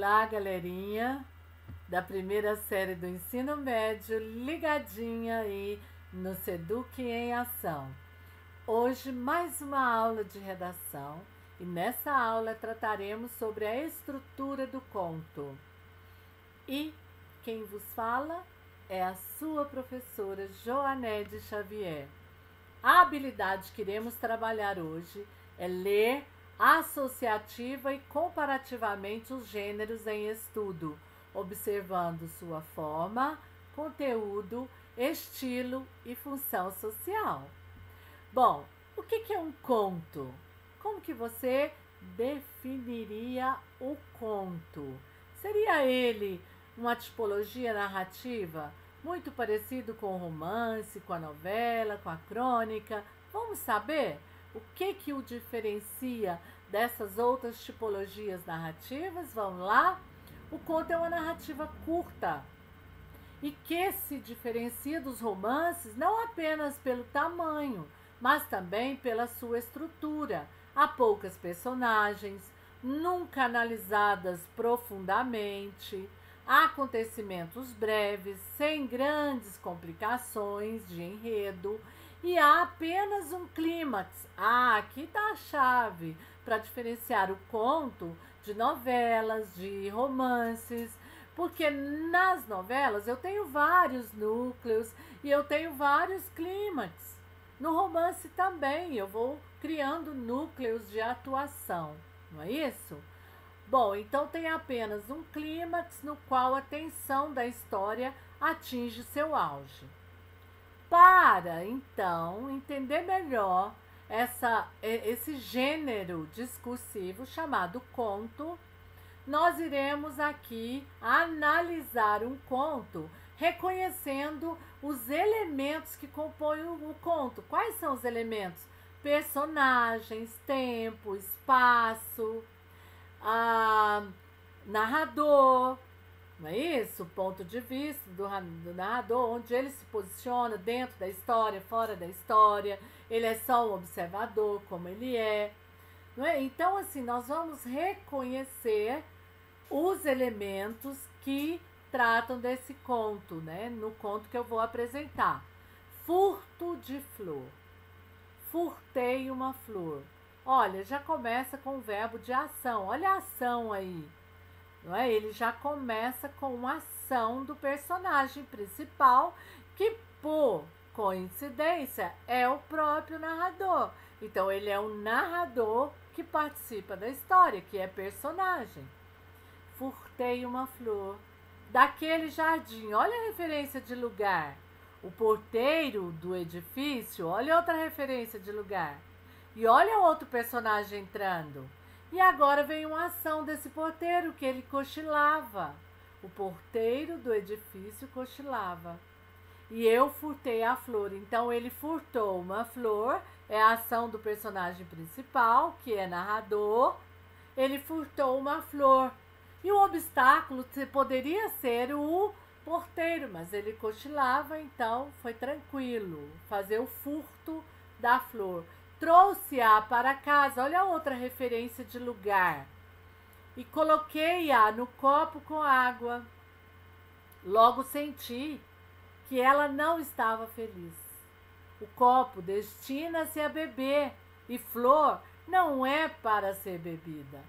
Olá, galerinha da primeira série do ensino médio, ligadinha aí no Seduc em Ação. Hoje mais uma aula de redação e nessa aula trataremos sobre a estrutura do conto. E quem vos fala é a sua professora Joanede Xavier. A habilidade que iremos trabalhar hoje é ler associativa e comparativamente os gêneros em estudo, observando sua forma, conteúdo, estilo e função social. Bom, o que é um conto? Como que você definiria o conto? Seria ele uma tipologia narrativa muito parecido com o romance, com a novela, com a crônica? Vamos saber o que o diferencia dessas outras tipologias narrativas? Vamos lá? O conto é uma narrativa curta e que se diferencia dos romances não apenas pelo tamanho, mas também pela sua estrutura. Há poucas personagens, nunca analisadas profundamente, há acontecimentos breves, sem grandes complicações de enredo, e há apenas um clímax. Aqui está a chave para diferenciar o conto de novelas, de romances, porque nas novelas eu tenho vários núcleos e eu tenho vários clímax. No romance também eu vou criando núcleos de atuação, não é isso? Bom, então tem apenas um clímax no qual a tensão da história atinge seu auge. Para, então, entender melhor esse gênero discursivo chamado conto, nós iremos aqui analisar um conto reconhecendo os elementos que compõem o conto. Quais são os elementos? Personagens, tempo, espaço, narrador, não é isso? O ponto de vista do narrador, onde ele se posiciona dentro da história, fora da história, ele é só um observador, como ele é, não é? Então, assim, nós vamos reconhecer os elementos que tratam desse conto, né? No conto que eu vou apresentar. Furto de flor. Furtei uma flor. Olha, já começa com o verbo de ação. Olha a ação aí, não é? Ele já começa com uma ação do personagem principal, que por coincidência é o próprio narrador. Então ele é um narrador que participa da história, que é personagem. Furtei uma flor daquele jardim. Olha a referência de lugar. O porteiro do edifício, olha outra referência de lugar. E olha outro personagem entrando. E agora vem uma ação desse porteiro, que ele cochilava. O porteiro do edifício cochilava. E eu furtei a flor. Então ele furtou uma flor, é a ação do personagem principal, que é narrador. Ele furtou uma flor. E o obstáculo poderia ser o porteiro, mas ele cochilava, então foi tranquilo fazer o furto da flor. Trouxe-a para casa, olha outra referência de lugar, e coloquei-a no copo com água. Logo senti que ela não estava feliz. O copo destina-se a beber e flor não é para ser bebida.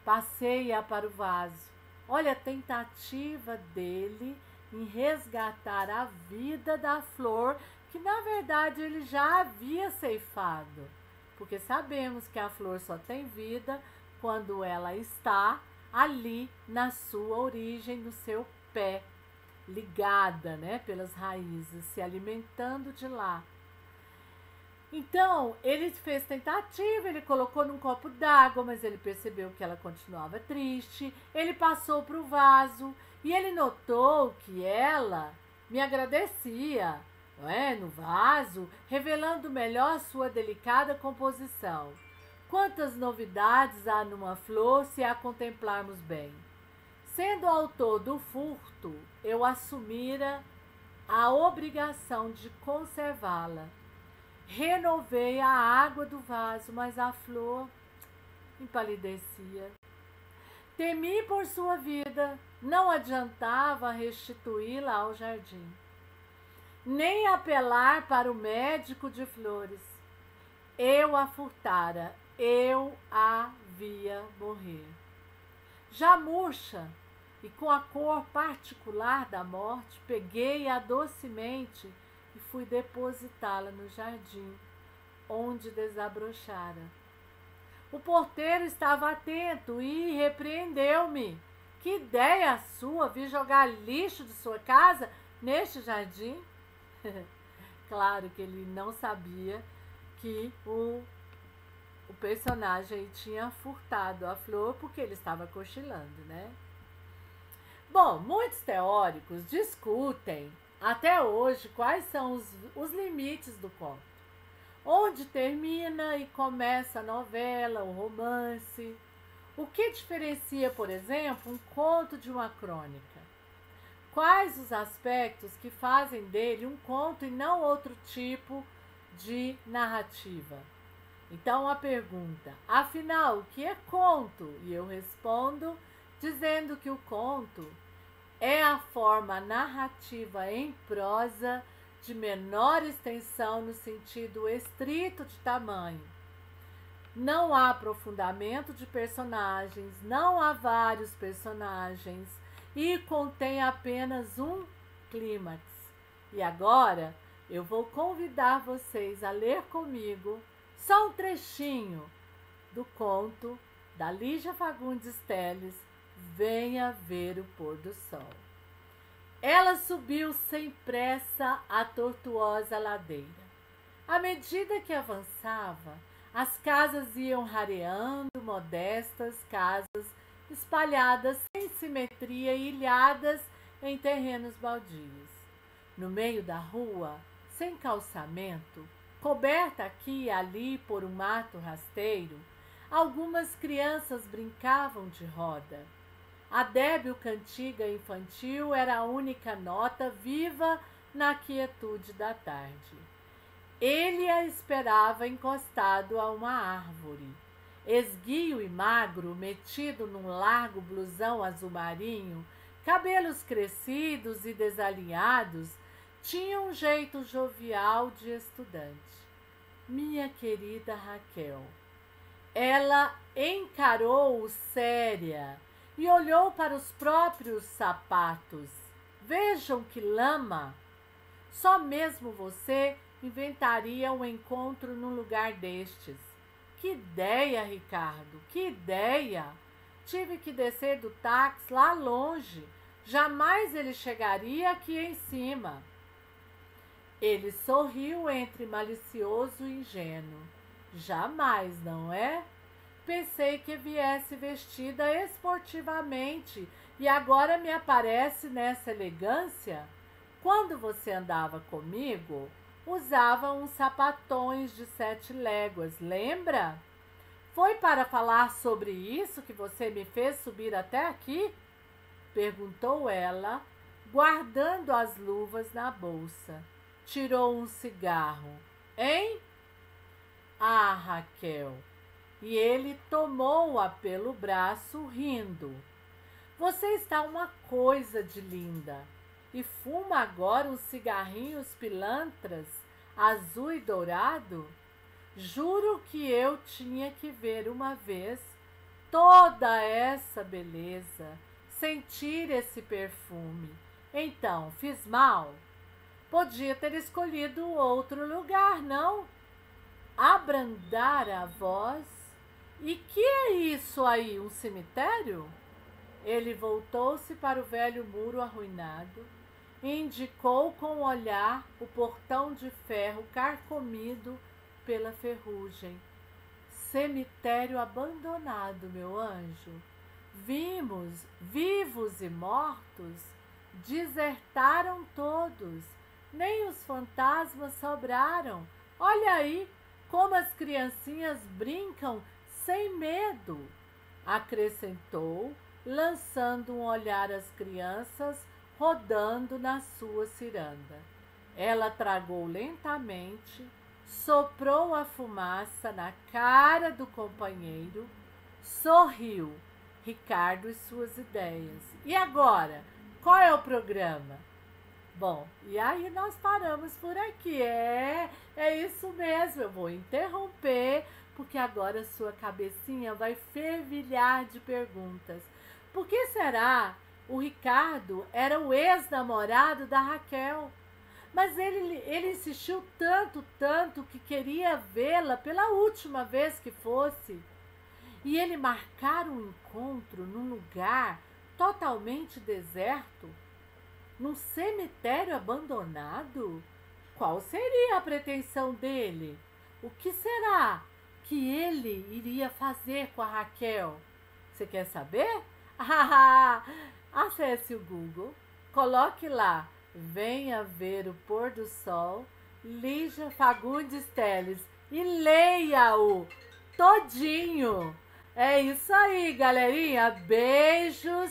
Passei-a para o vaso. Olha a tentativa dele em resgatar a vida da flor, que na verdade ele já havia ceifado. Porque sabemos que a flor só tem vida quando ela está ali na sua origem, no seu pé, ligada, né, pelas raízes, se alimentando de lá. Então, ele fez tentativa, ele colocou num copo d'água, mas ele percebeu que ela continuava triste. Ele passou para o vaso e ele notou que ela me agradecia, não é? No vaso, revelando melhor sua delicada composição. Quantas novidades há numa flor se a contemplarmos bem. Sendo autor do furto, eu assumira a obrigação de conservá-la. Renovei a água do vaso, mas a flor empalidecia. Temi por sua vida, não adiantava restituí-la ao jardim, nem apelar para o médico de flores. Eu a furtara, eu a via morrer. Já murcha e com a cor particular da morte, peguei-a docemente e fui depositá-la no jardim, onde desabrochara. O porteiro estava atento e repreendeu-me. Que ideia sua, vir jogar lixo de sua casa neste jardim? Claro que ele não sabia que o personagem tinha furtado a flor porque ele estava cochilando, né? Bom, muitos teóricos discutem até hoje quais são os limites do conto. Onde termina e começa a novela, o romance. O que diferencia, por exemplo, um conto de uma crônica? Quais os aspectos que fazem dele um conto e não outro tipo de narrativa? Então a pergunta, afinal, o que é conto? E eu respondo dizendo que o conto é a forma narrativa em prosa de menor extensão no sentido estrito de tamanho. Não há aprofundamento de personagens, não há vários personagens e contém apenas um clímax. E agora eu vou convidar vocês a ler comigo só um trechinho do conto da Lígia Fagundes Telles, Venha Ver o Pôr do Sol. Ela subiu sem pressa a tortuosa ladeira. À medida que avançava, as casas iam rareando, modestas casas espalhadas sem simetria e ilhadas em terrenos baldios. No meio da rua, sem calçamento, coberta aqui e ali por um mato rasteiro, algumas crianças brincavam de roda. A débil cantiga infantil era a única nota viva na quietude da tarde. Ele a esperava encostado a uma árvore. Esguio e magro, metido num largo blusão azul marinho, cabelos crescidos e desalinhados, tinha um jeito jovial de estudante. Minha querida Raquel. Ela encarou-o séria e olhou para os próprios sapatos. Vejam que lama! Só mesmo você inventaria um encontro num lugar destes. Que ideia, Ricardo, que ideia! Tive que descer do táxi lá longe. Jamais ele chegaria aqui em cima. Ele sorriu entre malicioso e ingênuo. Jamais, não é? Pensei que viesse vestida esportivamente e agora me aparece nessa elegância? Quando você andava comigo, usava uns sapatões de 7 léguas, lembra? Foi para falar sobre isso que você me fez subir até aqui? Perguntou ela, guardando as luvas na bolsa. Tirou um cigarro. Hein? Ah, Raquel! E ele tomou-a pelo braço, rindo. Você está uma coisa de linda. E fuma agora uns cigarrinhos pilantras, azul e dourado? Juro que eu tinha que ver uma vez toda essa beleza, sentir esse perfume. Então, fiz mal? Podia ter escolhido outro lugar, não? Abrandar a voz. E que é isso aí, um cemitério? Ele voltou-se para o velho muro arruinado e indicou com o olhar o portão de ferro carcomido pela ferrugem. Cemitério abandonado, meu anjo. Vimos, vivos e mortos, desertaram todos, nem os fantasmas sobraram. Olha aí como as criancinhas brincam sem medo, acrescentou, lançando um olhar às crianças rodando na sua ciranda. Ela tragou lentamente, soprou a fumaça na cara do companheiro, sorriu, Ricardo e suas ideias. E agora, qual é o programa? Bom, e aí nós paramos por aqui. É isso mesmo, eu vou interromper, porque agora sua cabecinha vai fervilhar de perguntas. Por que será o Ricardo era o ex-namorado da Raquel? Mas ele insistiu tanto que queria vê-la pela última vez que fosse. E ele marcar um encontro num lugar totalmente deserto? Num cemitério abandonado? Qual seria a pretensão dele? O que será que ele iria fazer com a Raquel? Você quer saber? Acesse o Google, coloque lá Venha Ver o Pôr do Sol, Lígia Fagundes Telles, e leia-o todinho. É isso aí, galerinha. Beijos